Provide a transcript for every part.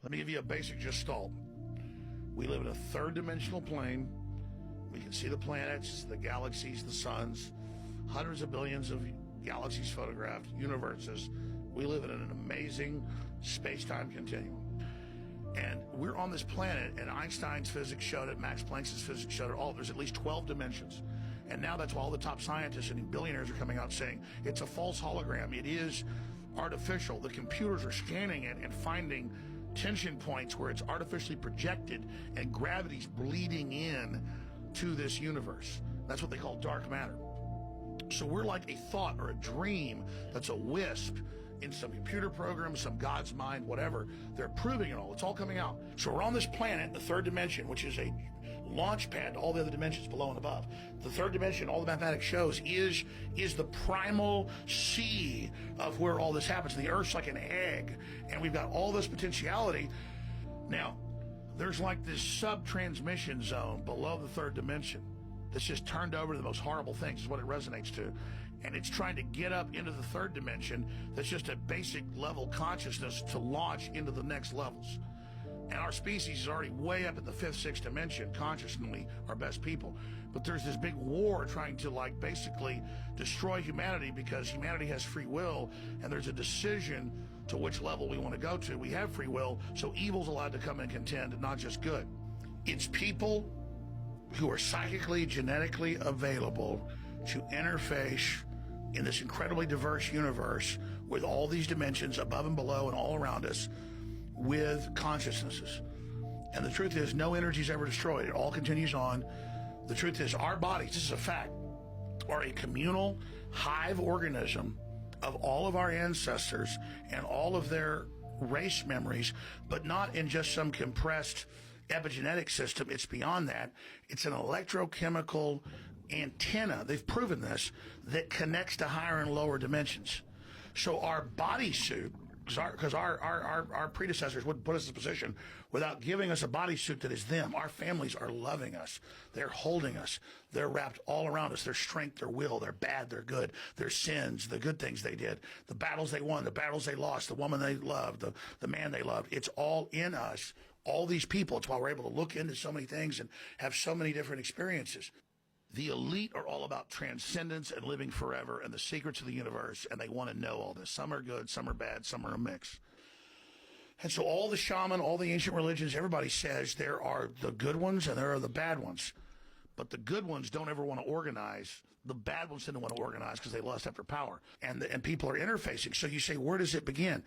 Let me give you a basic gestalt. We live in a third-dimensional plane. We can see the planets, the galaxies, the suns, hundreds of billions of galaxies photographed, universes. We live in an amazing space-time continuum. And we're on this planet, and Einstein's physics showed it, Max Planck's physics showed it, there's at least 12 dimensions. And now that's why all the top scientists and billionaires are coming out saying it's a false hologram. It is artificial. The computers are scanning it and finding tension points where it's artificially projected and gravity's bleeding in to this universe. That's what they call dark matter. So we're like a thought or a dream that's a wisp in some computer program, some God's mind, whatever. They're proving it all. It's all coming out. So we're on this planet, the third dimension, which is a launch pad to all the other dimensions below and above. The third dimension, all the mathematics shows, is the primal sea of where all this happens. The Earth's like an egg, and we've got all this potentiality. Now, there's like this sub-transmission zone below the third dimension that's just turned over to the most horrible things is what it resonates to. And it's trying to get up into the third dimension that's just a basic level consciousness to launch into the next levels. And our species is already way up at the fifth, sixth dimension, consciously our best people. But there's this big war trying to basically destroy humanity because humanity has free will and there's a decision to which level we want to go to. We have free will, so evil's allowed to come and contend and not just good. It's people who are psychically, genetically available to interface in this incredibly diverse universe with all these dimensions above and below and all around us with consciousnesses. And the truth is, no energy is ever destroyed. It all continues on. The truth is, our bodies, this is a fact, are a communal hive organism of all of our ancestors and all of their race memories, but not in just some compressed epigenetic system. It's beyond that. It's an electrochemical antenna, they've proven this, that connects to higher and lower dimensions. So our bodysuit, because our predecessors wouldn't put us in a position without giving us a bodysuit that is them. Our families are loving us. They're holding us. They're wrapped all around us. Their strength, their will, their bad, their good, their sins, the good things they did, the battles they won, the battles they lost, the woman they loved, the man they loved. It's all in us. All these people. It's why we're able to look into so many things and have so many different experiences. The elite are all about transcendence and living forever and the secrets of the universe, and they want to know all this. Some are good, some are bad, some are a mix. And so all the shaman, all the ancient religions, everybody says there are the good ones and there are the bad ones. But the good ones don't ever want to organize. The bad ones tend to want to organize because they lust after power. And people are interfacing. So you say, where does it begin?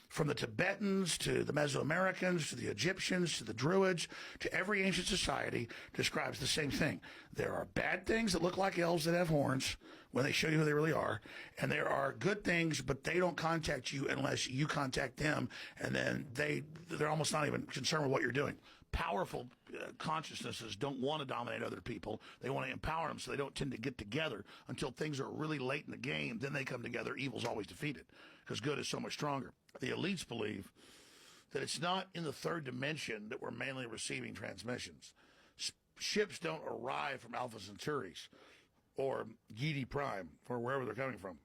From the Tibetans to the Mesoamericans to the Egyptians to the Druids to every ancient society describes the same thing. There are bad things that look like elves that have horns when they show you who they really are. And there are good things, but they don't contact you unless you contact them. And then they're almost not even concerned with what you're doing. Powerful consciousnesses don't want to dominate other people. They want to empower them, so they don't tend to get together until things are really late in the game. Then they come together. Evil's always defeated because good is so much stronger. The elites believe that it's not in the third dimension that we're mainly receiving transmissions. Ships don't arrive from Alpha Centauris or Giedi Prime or wherever they're coming from,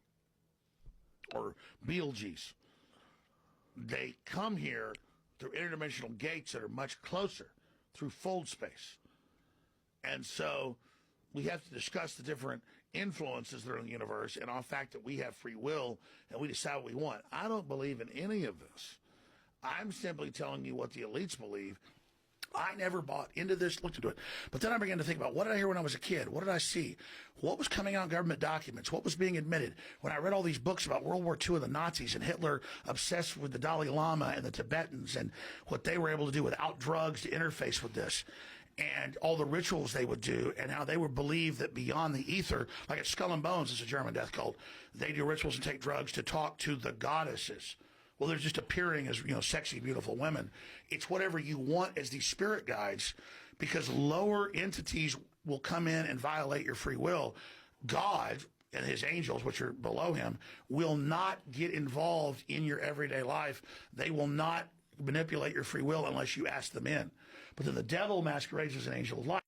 or Betelgeuse. They come here through interdimensional gates that are much closer, through fold space. And so we have to discuss the different influences that are in the universe and on the fact that we have free will and we decide what we want. I don't believe in any of this. I'm simply telling you what the elites believe. I never bought into this, looked into it. But then I began to think about, what did I hear when I was a kid? What did I see? What was coming out in government documents? What was being admitted? When I read all these books about World War II and the Nazis and Hitler obsessed with the Dalai Lama and the Tibetans and what they were able to do without drugs to interface with this, and all the rituals they would do and how they would believe that beyond the ether, like at Skull and Bones, it's a German death cult, they do rituals and take drugs to talk to the goddesses. Well, they're just appearing as, sexy, beautiful women. It's whatever you want as these spirit guides, because lower entities will come in and violate your free will. God and his angels, which are below him, will not get involved in your everyday life. They will not manipulate your free will unless you ask them in. But then the devil masquerades as an angel of light.